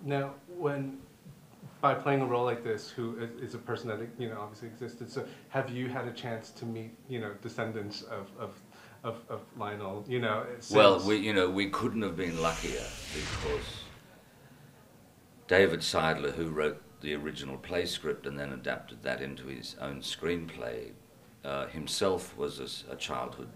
Now, by playing a role like this, who is a person that obviously existed, so have you had a chance to meet descendants of Lionel? Since... Well, we couldn't have been luckier, because David Seidler, who wrote the original play script and then adapted that into his own screenplay, himself was a childhood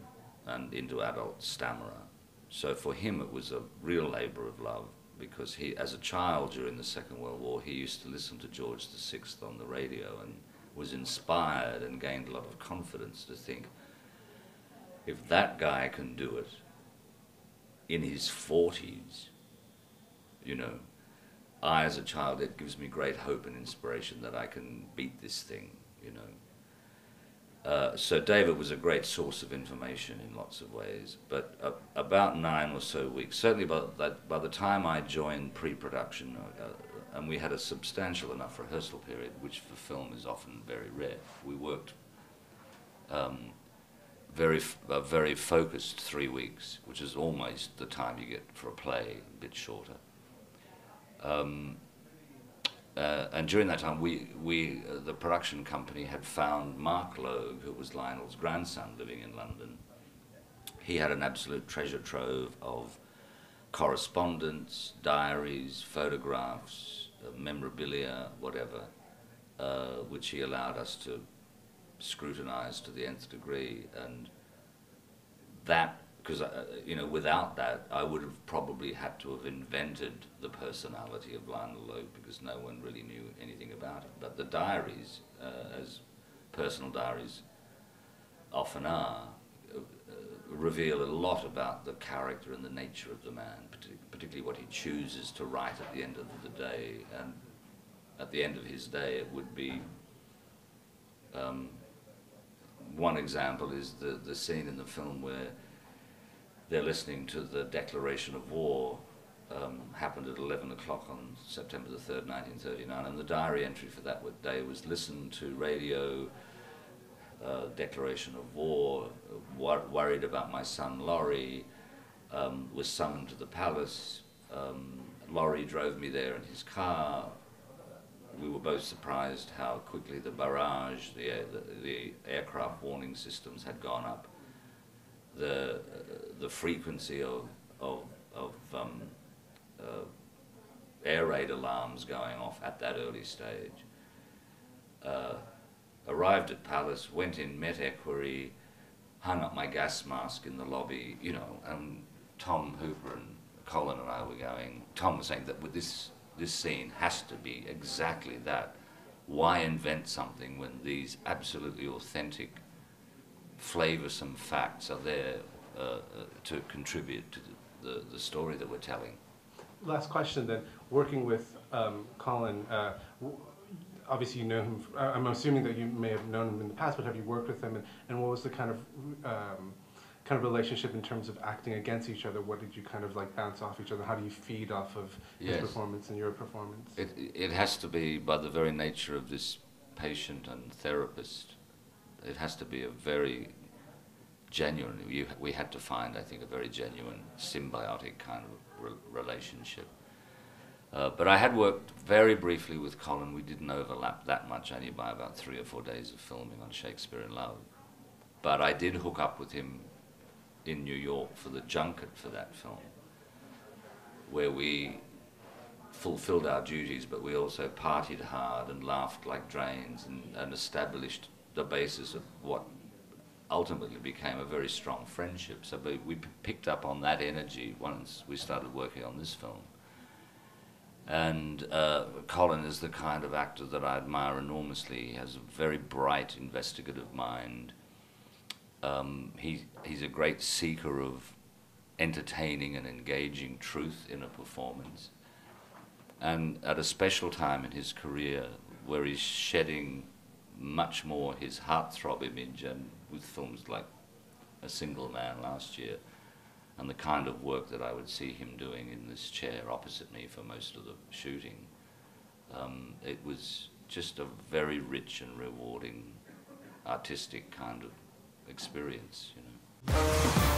and into adult stammerer. So for him it was a real labour of love, because he, as a child during the Second World War, he used to listen to George VI on the radio and was inspired and gained a lot of confidence to think, if that guy can do it in his 40s, I as a child, it gives me great hope and inspiration that I can beat this thing, So David was a great source of information in lots of ways, but about 9 or so weeks, certainly by the time I joined pre-production, and we had a substantial enough rehearsal period, which for film is often very rare. We worked very focused 3 weeks, which is almost the time you get for a play, a bit shorter. And during that time, the production company had found Mark Logue, who was Lionel's grandson living in London. He had an absolute treasure trove of correspondence, diaries, photographs, memorabilia, whatever, which he allowed us to scrutinize to the nth degree. And that, because without that, I would have probably had to have invented the personality of Lionel Logue, because no one really knew anything about him. But the diaries, as personal diaries often are, reveal a lot about the character and the nature of the man, particularly what he chooses to write at the end of the day. And at the end of his day, it would be one example is the scene in the film where they're listening to the declaration of war, happened at 11 o'clock on September the 3rd, 1939, and the diary entry for that day was listen to radio, declaration of war, worried about my son Laurie, was summoned to the palace. Laurie drove me there in his car. We were both surprised how quickly the barrage, the aircraft warning systems had gone up. The frequency of air raid alarms going off at that early stage. Arrived at Palace, went in, met Equerry, hung up my gas mask in the lobby, and Tom Hooper and Colin and I were going, Tom was saying that with this scene has to be exactly that. Why invent something when these absolutely authentic, flavoursome facts are there to contribute to the story that we're telling? Last question then. Working with Colin, obviously you know him, I'm assuming that you may have known him in the past, but have you worked with him, and what was the kind of relationship in terms of acting against each other? What did you kind of like bounce off each other? How do you feed off of his performance and your performance? It has to be, by the very nature of this patient and therapist, it has to be a very genuine, we had to find, I think, a very genuine symbiotic kind of relationship. But I had worked very briefly with Colin. We didn't overlap that much, only by about 3 or 4 days of filming on Shakespeare in Love. But I did hook up with him in New York for the junket for that film, where we fulfilled our duties, but we also partied hard and laughed like drains and established the basis of what ultimately became a very strong friendship. So we picked up on that energy once we started working on this film. And Colin is the kind of actor that I admire enormously. He has a very bright, investigative mind. He's a great seeker of entertaining and engaging truth in a performance. And at a special time in his career, where he's shedding much more his heartthrob image, and with films like A Single Man last year, and the kind of work that I would see him doing in this chair opposite me for most of the shooting, it was just a very rich and rewarding artistic kind of experience, you know.